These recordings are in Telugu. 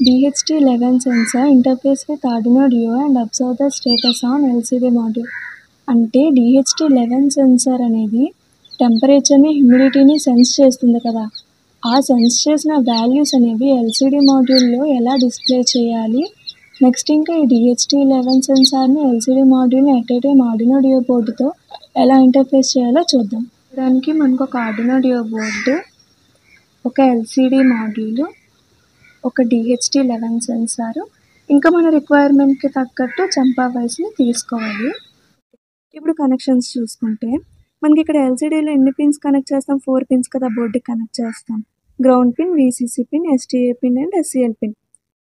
DHT11 sensor interface with Arduino Duo and observe the status on LCD module. అంటే DHT11 సెన్సార్ అనేది టెంపరేచర్ని హ్యూమిడిటీని సెన్స్ చేస్తుంది కదా. ఆ సెన్స్ చేసిన వాల్యూస్ అనేవి ఎల్సిడి మాడ్యూల్లో ఎలా డిస్ప్లే చేయాలి, నెక్స్ట్ ఇంకా ఈ DHT11 సెన్సార్ని ఎల్సిడి మాడ్యూల్ని ఎట్ ఏ టైమ్ ఆర్డినో డియో బోర్డుతో ఎలా ఇంటర్ఫేస్ చేయాలో చూద్దాం. దానికి మనకు ఒక ఆర్డినో డియో బోర్డు, ఒక ఎల్సిడి మాడ్యూలు, ఒక DHT11 సెన్సారు, ఇంకా మన రిక్వైర్మెంట్కి తగ్గట్టు చంపా వైస్ని తీసుకోవాలి. ఇప్పుడు కనెక్షన్స్ చూసుకుంటే మనకి ఇక్కడ ఎల్సిడీలో ఎన్ని పిన్స్ కనెక్ట్ చేస్తాం, 4 పిన్స్ కదా బోర్డుకి కనెక్ట్ చేస్తాం. Ground pin, VCC pin, STA pin and SCL pin.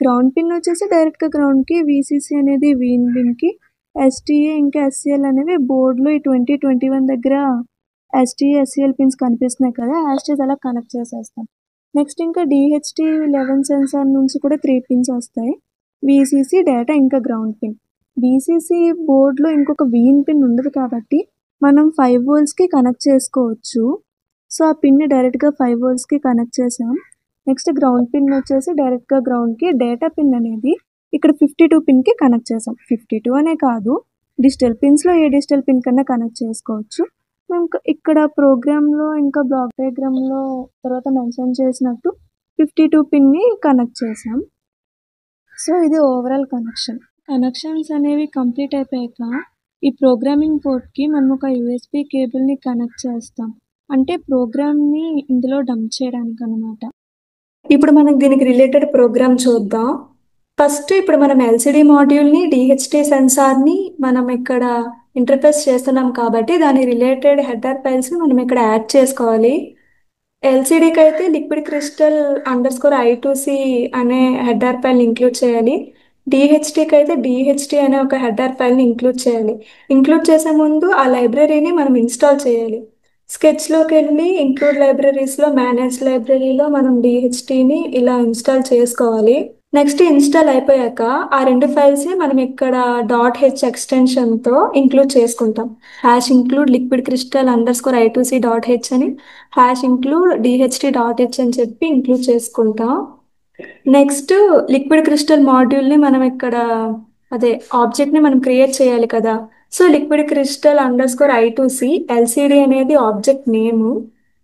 Ground pin వచ్చేసి డైరెక్ట్గా గ్రౌండ్కి, VCC అనేది వీన్ పిన్కి, STA ఇంకా SCL అనేవి బోర్డులో ఈ 2021 దగ్గర STA SCL పిన్స్ కనిపిస్తున్నాయి కదా, యాస్టీస్ అలా కనెక్ట్ చేసేస్తాం. నెక్స్ట్ ఇంకా DHT11 సెన్సార్ నుంచి కూడా 3 పిన్స్ వస్తాయి, VCC, డేటా ఇంకా గ్రౌండ్ పిన్. VCC బోర్డులో ఇంకొక వీన్ పిన్ ఉండదు కాబట్టి మనం 5 voltsకి కనెక్ట్ చేసుకోవచ్చు. సో ఆ పిన్ని డైరెక్ట్గా 5 voltsకి కనెక్ట్ చేసాం. నెక్స్ట్ గ్రౌండ్ పిన్ వచ్చేసి డైరెక్ట్గా గ్రౌండ్కి, డేటా పిన్ అనేది ఇక్కడ 52 పిన్కి కనెక్ట్ చేసాం. 52 అనే కాదు, డిజిటల్ పిన్స్లో ఏ డిజిటల్ పిన్ కన్నా కనెక్ట్ చేసుకోవచ్చు. ఇంకా ఇక్కడ ప్రోగ్రాంలో ఇంకా బ్లాక్ డయాగ్రామ్లో తర్వాత మెన్షన్ చేసినట్టు 52 పిన్ని కనెక్ట్ చేసాం. సో ఇది ఓవరాల్ కనెక్షన్స్ అనేవి కంప్లీట్ అయిపోయాక ఈ ప్రోగ్రామింగ్ పోర్ట్కి మనం ఒక USB కేబుల్ని కనెక్ట్ చేస్తాం, అంటే ప్రోగ్రామ్ని ఇందులో డంప్ చేయడానికి అనమాట. ఇప్పుడు మనం దీనికి రిలేటెడ్ ప్రోగ్రామ్ చూద్దాం. ఫస్ట్ ఇప్పుడు మనం ఎల్సిడి మాడ్యూల్ని, DHT సెన్సార్ని మనం ఇక్కడ ఇంటర్ఫేస్ చేస్తున్నాం కాబట్టి దాని రిలేటెడ్ హెడర్ ఫైల్స్ని మనం ఇక్కడ యాడ్ చేసుకోవాలి. ఎల్సిడికి అయితే లిక్విడ్ క్రిస్టల్ _I2C అనే హెడర్ ఫైల్ని ఇంక్లూడ్ చేయాలి. DHTకి అయితే DHT అనే ఒక హెడర్ ఫైల్ని ఇంక్లూడ్ చేయాలి. ఇంక్లూడ్ చేసే ముందు ఆ లైబ్రరీని మనం ఇన్స్టాల్ చేయాలి. స్కెచ్లోకి వెళ్ళి ఇంక్లూడ్ లైబ్రరీస్లో మేనేజ్ లైబ్రరీలో మనం DHTని ఇలా ఇన్స్టాల్ చేసుకోవాలి. నెక్స్ట్ ఇన్స్టాల్ అయిపోయాక ఆ 2 ఫైల్స్ని మనం ఇక్కడ .h ఎక్స్టెన్షన్తో ఇంక్లూడ్ చేసుకుంటాం. #include liquid crystal _I2C.h అని, #include DHT.h అని చెప్పి ఇంక్లూడ్ చేసుకుంటాం. నెక్స్ట్ లిక్విడ్ క్రిస్టల్ మాడ్యూల్ని మనం ఇక్కడ ఆబ్జెక్ట్ని మనం క్రియేట్ చేయాలి కదా. So liquid crystal _I2C, LCD అనేది ఆబ్జెక్ట్ నేము.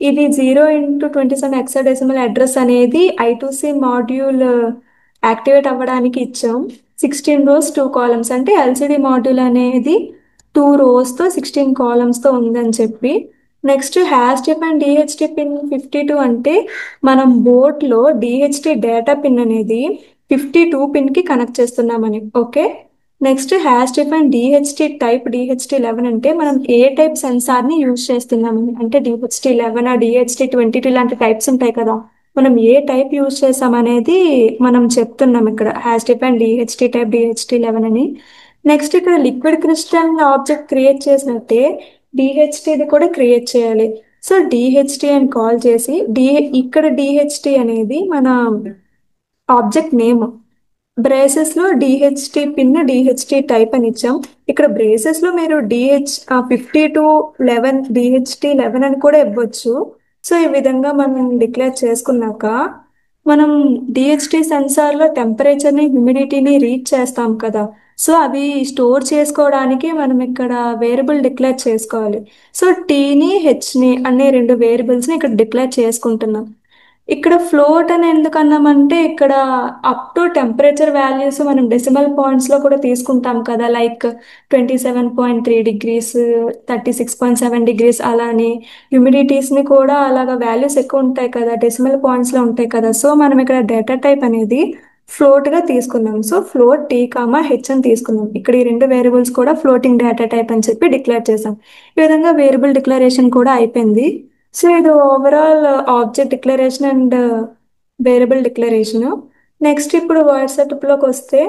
ఇది 0x27 హెక్సాడెసిమల్ అడ్రస్ అనేది I2C మాడ్యూల్ యాక్టివేట్ అవ్వడానికి ఇచ్చాం. 16 rows 2 columns అంటే ఎల్సిడి మాడ్యూల్ అనేది 2 rowsతో 16 columnsతో ఉందని చెప్పి. నెక్స్ట్ #define DHT పిన్ 52 అంటే మనం బోర్డ్లో DHT డేటా పిన్ అనేది 52 పిన్కి కనెక్ట్ చేస్తున్నామని. Okay. Next #define DHT type DHT11 అంటే మనం ఏ టైప్ సెన్సార్ని యూజ్ చేస్తున్నామని, అంటే DHT11, DHT22 లాంటి టైప్స్ ఉంటాయి కదా, మనం ఏ టైప్ యూజ్ చేసామనేది మనం చెప్తున్నాం ఇక్కడ. #define DHT టైప్ DHT11 అని. నెక్స్ట్ ఇక్కడ లిక్విడ్ క్రిస్టల్ ఆబ్జెక్ట్ క్రియేట్ చేసినట్టే DHTది కూడా క్రియేట్ చేయాలి. సో DHT అని కాల్ చేసి ఇక్కడ DHT అనేది మన ఆబ్జెక్ట్ నేమ్. బ్రేసెస్లో DHT పిన్ DHT టైప్ అని ఇచ్చాం. ఇక్కడ బ్రేసెస్లో మీరు 5211 DHT11 అని కూడా ఇవ్వచ్చు. సో ఈ విధంగా మనం డిక్లేర్ చేసుకున్నాక మనం DHT సెన్సార్లో టెంపరేచర్ని, హ్యూమిడిటీని రీడ్ చేస్తాం కదా. సో అవి స్టోర్ చేసుకోవడానికి మనం ఇక్కడ వేరియబుల్ డిక్లేర్ చేసుకోవాలి. సో Tని Hని అనే 2 వేరియబుల్స్ని ఇక్కడ డిక్లేర్ చేసుకుంటున్నాం. ఇక్కడ ఫ్లోట్ అని ఎందుకన్నామంటే ఇక్కడ అప్ టు టెంపరేచర్ వాల్యూస్ మనం డెసిమల్ పాయింట్స్లో కూడా తీసుకుంటాం కదా, లైక్ 27.3 degrees, 36.7 degrees అలానే హ్యూమిడిటీస్ని కూడా అలాగా వాల్యూస్ ఎక్కువ ఉంటాయి కదా, డెసిమల్ పాయింట్స్లో ఉంటాయి కదా. సో మనం ఇక్కడ డేటా టైప్ అనేది ఫ్లోట్గా తీసుకున్నాం. సో ఫ్లోట్ T, H అని తీసుకున్నాం. ఇక్కడ ఈ 2 వేరియబుల్స్ కూడా ఫ్లోటింగ్ డేటా టైప్ అని చెప్పి డిక్లేర్ చేసాం. ఈ విధంగా వేరియబుల్ డిక్లరేషన్ కూడా అయిపోయింది. సో ఇది overall object declaration and variable declaration. Next ఇప్పుడు వర్డ్ సెటప్లోకి వస్తే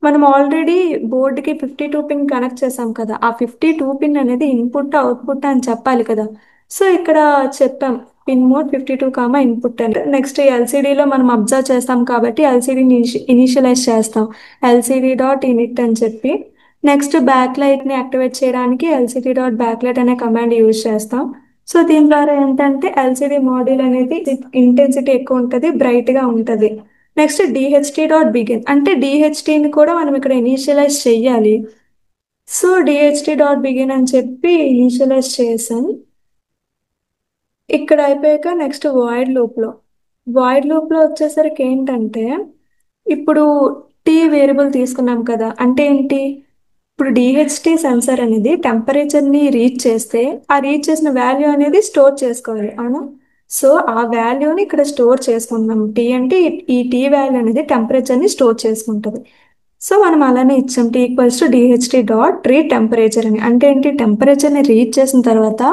మనం ఆల్రెడీ బోర్డుకి 52 పిన్ కనెక్ట్ చేసాం కదా, ఆ 52 పిన్ అనేది ఇన్పుట్ అవుట్పుట్ అని చెప్పాలి కదా. సో ఇక్కడ చెప్పాం పిన్ మోడ్ 52, ఇన్పుట్ అని. నెక్స్ట్ ఎల్సిడిలో మనం అబ్జర్వ్ చేస్తాం కాబట్టి ఎల్సిడిని ఇనిషియలైజ్ చేస్తాం, LCD.init అని చెప్పి. నెక్స్ట్ బ్యాక్లైట్ని యాక్టివేట్ చేయడానికి LCD.backlight అనే కమాండ్ యూజ్ చేస్తాం. సో దీని ద్వారా ఏంటంటే ఎల్సిడి మాడ్యూల్ అనేది ఇంటెన్సిటీ ఎక్కువ ఉంటుంది, బ్రైట్గా ఉంటుంది. నెక్స్ట్ డిహెచ్టి డాట్ బిగిన్ అంటే డిహెచ్టిని కూడా మనం ఇక్కడ ఇనీషియలైజ్ చెయ్యాలి. సో డిహెచ్టి డాట్ బిగిన్ అని చెప్పి ఇనీషియలైజ్ చేసాం. ఇక్కడ అయిపోయాక నెక్స్ట్ వాయిడ్ లూప్లో వచ్చేసరికి ఏంటంటే ఇప్పుడు టీ వేరియబుల్ తీసుకున్నాం కదా, అంటే ఏంటి, ఇప్పుడు డిహెచ్టి సెన్సర్ అనేది టెంపరేచర్ని రీచ్ చేస్తే ఆ రీచ్ చేసిన వాల్యూ అనేది స్టోర్ చేసుకోవాలి, అవునా. సో ఆ వాల్యూని ఇక్కడ స్టోర్ చేసుకుంటున్నాం. టీ అంటే ఈ టీ వాల్యూ అనేది టెంపరేచర్ని స్టోర్ చేసుకుంటుంది. సో మనం అలానే ఇచ్చాం T equals to DHT dot read temperature అని. అంటే ఏంటి, టెంపరేచర్ని రీచ్ చేసిన తర్వాత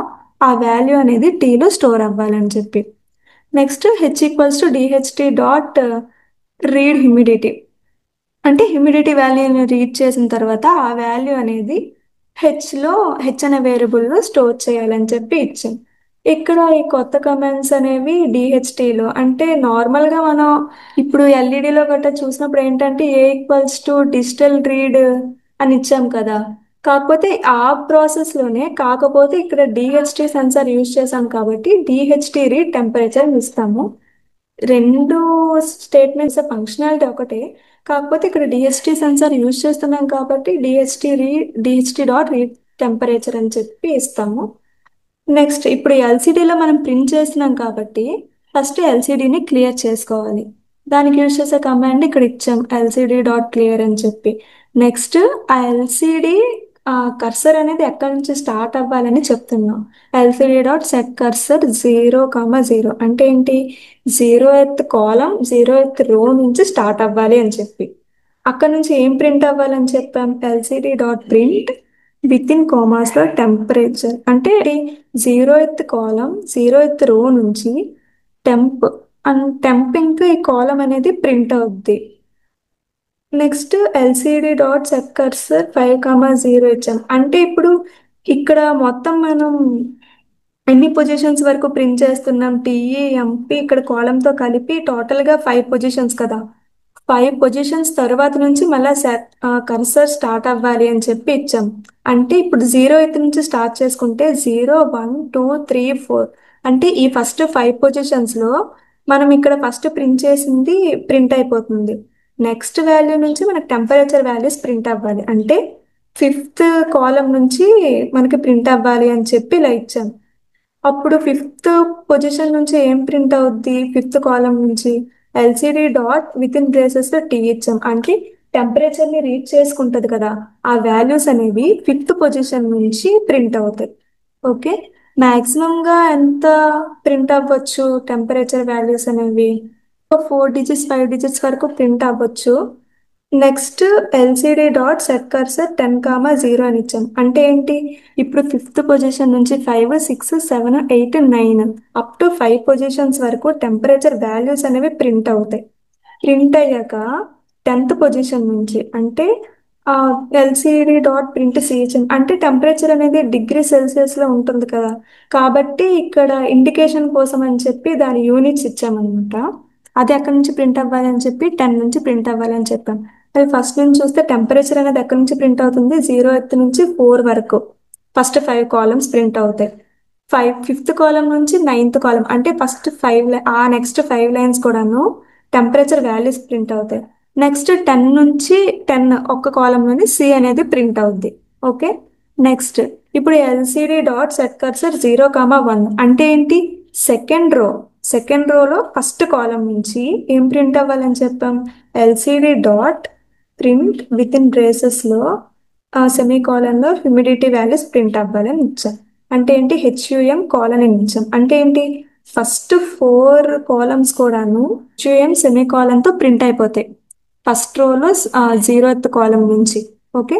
ఆ వాల్యూ అనేది టీలో స్టోర్ అవ్వాలని చెప్పి. Next H equals to DHT dot read humidity అంటే హ్యూమిడిటీ వాల్యూని రీడ్ చేసిన తర్వాత ఆ వాల్యూ అనేది హెచ్ అనే వేరియబుల్లో స్టోర్ చేయాలని చెప్పి ఇచ్చాం. ఇక్కడ ఈ కొత్త కమాండ్స్ అనేవి డిహెచ్టీలో అంటే నార్మల్గా మనం ఇప్పుడు ఎల్ఈడిలో గట్రా చూసినప్పుడు ఏంటంటే ఏ ఈక్వల్స్ టు డిజిటల్ రీడ్ అని ఇచ్చాం కదా. కాకపోతే ఆ ప్రాసెస్లోనే కాకపోతే ఇక్కడ డిహెచ్టీ సెన్సార్ యూజ్ చేసాం కాబట్టి డిహెచ్టీ రీడ్ టెంపరేచర్ ఇస్తాము. రెండు స్టేట్మెంట్స్ ఫంక్షనాలిటీ ఒకటే, కాకపోతే ఇక్కడ డిహెచ్టి సెన్సార్ యూజ్ చేస్తున్నాం కాబట్టి డిహెచ్టి డాట్ రీడ్ టెంపరేచర్ అని చెప్పి ఇస్తాము. నెక్స్ట్ ఇప్పుడు ఎల్సిడిలో మనం ప్రింట్ చేస్తున్నాం కాబట్టి ఫస్ట్ ఎల్సిడిని క్లియర్ చేసుకోవాలి. దానికి యూజ్ చేసే కమాండ్ ఇక్కడ ఇచ్చాం ఎల్సిడి డాట్ క్లియర్ అని చెప్పి. నెక్స్ట్ ఆ ఎల్సిడి కర్సర్ అనేది ఎక్కడి నుంచి స్టార్ట్ అవ్వాలని చెప్తున్నాం. ఎల్సిడి డాట్ సెట్ కర్సర్ 0,0 అంటే ఏంటి, 0th కాలం 0th రో నుంచి స్టార్ట్ అవ్వాలి అని చెప్పి. అక్కడ నుంచి ఏం ప్రింట్ అవ్వాలని చెప్పాం, LCD dot print with in కామాస్లో టెంపరేచర్ అంటే 0th కాలం 0th రో నుంచి టెంపింగ్ ఈ కాలం అనేది ప్రింట్ అవుద్ది. Next LCD dot set cursor 5,0 ఇచ్చాం. అంటే ఇప్పుడు ఇక్కడ మొత్తం మనం ఎన్ని పొజిషన్స్ వరకు ప్రింట్ చేస్తున్నాం, టీఈ ఎంపీ ఇక్కడ కాలంతో కలిపి టోటల్గా 5 పొజిషన్స్ కదా. 5 పొజిషన్స్ తర్వాత నుంచి మళ్ళీ కర్సర్ స్టార్ట్ అవ్వాలి అని చెప్పి ఇచ్చాం. అంటే ఇప్పుడు 0th నుంచి స్టార్ట్ చేసుకుంటే 0, 1, 2, 3, 4 అంటే ఈ ఫస్ట్ 5 పొజిషన్స్లో మనం ఇక్కడ ఫస్ట్ ప్రింట్ చేసింది ప్రింట్ అయిపోతుంది. నెక్స్ట్ వాల్యూ నుంచి మనకు టెంపరేచర్ వాల్యూస్ ప్రింట్ అవ్వాలి. అంటే 5th కాలం నుంచి మనకి ప్రింట్ అవ్వాలి అని చెప్పి ఇలా ఇచ్చాం. అప్పుడు 5th పొజిషన్ నుంచి ఏం ప్రింట్ అవుద్ది, 5th కాలం నుంచి ఎల్సిడి డాట్ విత్ ఇన్ బ్రేసెస్లో టీ ఇచ్చాం. అంటే టెంపరేచర్ని రీచ్ చేసుకుంటుంది కదా, ఆ వాల్యూస్ అనేవి 5th పొజిషన్ నుంచి ప్రింట్ అవుతాయి. ఓకే, మ్యాక్సిమంగా ఎంత ప్రింట్ అవ్వచ్చు టెంపరేచర్ వాల్యూస్ అనేవి 4 డిజిట్స్ 5 డిజిట్స్ వరకు ప్రింట్ అవ్వచ్చు. Next LCD dot set cursor 10,0 అని ఇచ్చాం. అంటే ఏంటి, ఇప్పుడు 5th పొజిషన్ నుంచి 5, 6, 7, 8, 9 అప్ టు 5 పొజిషన్స్ వరకు టెంపరేచర్ వాల్యూస్ అనేవి ప్రింట్ అవుతాయి. ప్రింట్ అయ్యాక 10th పొజిషన్ నుంచి అంటే ఎల్సిడి డాట్ ప్రింట్ సిహెచ్ఎం అంటే టెంపరేచర్ అనేది డిగ్రీ సెల్సియస్లో ఉంటుంది కదా, కాబట్టి ఇక్కడ ఇండికేషన్ కోసం అని చెప్పి దాని యూనిట్స్ ఇచ్చామన్నమాట. అది ఎక్కడి నుంచి ప్రింట్ అవ్వాలని చెప్పి 10 నుంచి ప్రింట్ అవ్వాలని చెప్పాం. అది ఫస్ట్ నుంచి చూస్తే టెంపరేచర్ అనేది ఎక్కడి నుంచి ప్రింట్ అవుతుంది, 0th నుంచి 4 వరకు ఫస్ట్ 5 కాలమ్స్ ప్రింట్ అవుతాయి. 5th కాలం నుంచి 9th కాలం అంటే ఫస్ట్ 5 ఆ నెక్స్ట్ 5 లైన్స్ కూడాను టెంపరేచర్ వాల్యూస్ ప్రింట్ అవుతాయి. నెక్స్ట్ 10 నుంచి 10 ఒక్క కాలంలోని సి అనేది ప్రింట్ అవుద్ది. ఓకే, నెక్స్ట్ ఇప్పుడు ఎల్సిడి డాట్ సెట్ కర్సర్ 0,1 అంటే ఏంటి, సెకండ్ రోలో ఫస్ట్ కాలం నుంచి ఏం ప్రింట్ అవ్వాలని చెప్పాం, LCD dot print with in బ్రేసెస్లో సెమీకోలన్లో హ్యూమిడిటీ వాల్యూస్ ప్రింట్ అవ్వాలని ఇచ్చాం. అంటే ఏంటి, హెచ్యుఎం కాలన్ అని ఇచ్చాం. అంటే ఏంటి, ఫస్ట్ 4 కాలమ్స్ కూడాను హెచ్యుఎం సెమీకోలన్తో ప్రింట్ అయిపోతాయి ఫస్ట్ రోలో 0th కాలం నుంచి. ఓకే,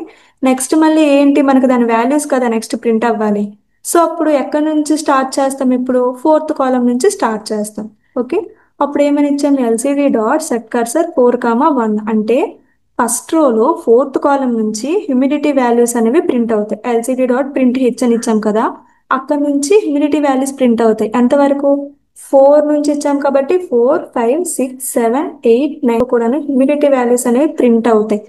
నెక్స్ట్ మళ్ళీ ఏంటి, మనకు దాని వాల్యూస్ కదా నెక్స్ట్ ప్రింట్ అవ్వాలి. సో అప్పుడు ఎక్కడి నుంచి స్టార్ట్ చేస్తాం, ఇప్పుడు 4th కాలం నుంచి స్టార్ట్ చేస్తాం. ఓకే, అప్పుడు ఏమని ఇచ్చాం, ఎల్సిడి డాట్ సెట్ కర్సర్ 4,1 అంటే ఫస్ట్ రోలో 4th కాలం నుంచి హ్యూమిడిటీ వాల్యూస్ అనేవి ప్రింట్ అవుతాయి. ఎల్సిడి డాట్ ప్రింట్ హెచ్ అని ఇచ్చాం కదా, అక్కడ నుంచి హ్యూమిడిటీ వాల్యూస్ ప్రింట్ అవుతాయి. ఎంతవరకు, 4 నుంచి ఇచ్చాం కాబట్టి 4, 5, 6, 7, 8, 9 కూడా హ్యూమిడిటీ వాల్యూస్ అనేవి ప్రింట్ అవుతాయి.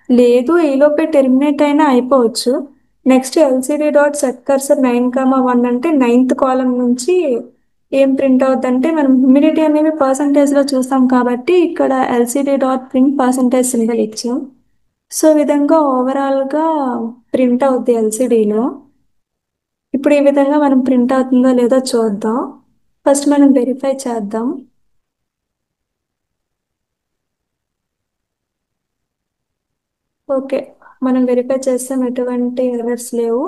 లేదు ఈలోపే టెర్మినేట్ అయినా అయిపోవచ్చు. Next LCD dot set cursor 9,1 అంటే 9th కాలం నుంచి ఏం ప్రింట్ అవుతుందంటే మనం హ్యూమిడిటీ అనేవి పర్సంటేజ్లో చూస్తాం కాబట్టి ఇక్కడ LCD dot print percentage symbol ఇచ్చాం. సో ఈ విధంగా ఓవరాల్గా ప్రింట్ అవుద్ది ఎల్సిడిలో. ఇప్పుడు ఈ విధంగా మనం ప్రింట్ అవుతుందో లేదో చూద్దాం. ఫస్ట్ మనం వెరిఫై చేద్దాం. ఓకే, మనం వెరిఫై చేస్తాం, ఎటువంటి ఎర్రర్స్ లేవు.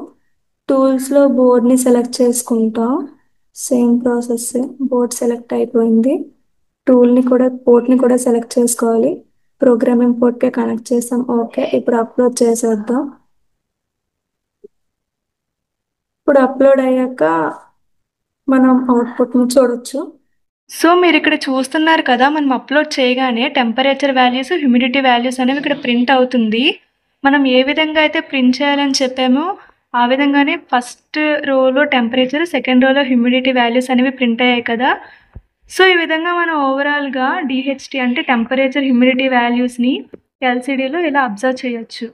టూల్స్లో బోర్డ్ని సెలెక్ట్ చేసుకుంటాం. సేమ్ ప్రాసెస్, బోర్డ్ సెలెక్ట్ అయిపోయింది. పోర్ట్ని కూడా సెలెక్ట్ చేసుకోవాలి. ప్రోగ్రామింగ్ పోర్ట్కే కనెక్ట్ చేస్తాం. ఓకే, ఇప్పుడు అప్లోడ్ చేసేద్దాం. ఇప్పుడు అప్లోడ్ అయ్యాక మనం అవుట్పుట్ని చూడొచ్చు. సో మీరు ఇక్కడ చూస్తున్నారు కదా, మనం అప్లోడ్ చేయగానే టెంపరేచర్ వాల్యూస్, హ్యూమిడిటీ వాల్యూస్ అనేవి ఇక్కడ ప్రింట్ అవుతుంది. మనం ఏ విధంగా అయితే ప్రింట్ చేయాలని చెప్పామో ఆ విధంగానే ఫస్ట్ రోలో టెంపరేచర్, సెకండ్ రోలో హ్యూమిడిటీ వాల్యూస్ అనేవి ప్రింట్ అయ్యాయి కదా. సో ఈ విధంగా మనం ఓవరాల్గా డిహెచ్టి అంటే టెంపరేచర్, హ్యూమిడిటీ వాల్యూస్ని ఎల్సిడిలో ఇలా అబ్జర్వ్ చేయొచ్చు.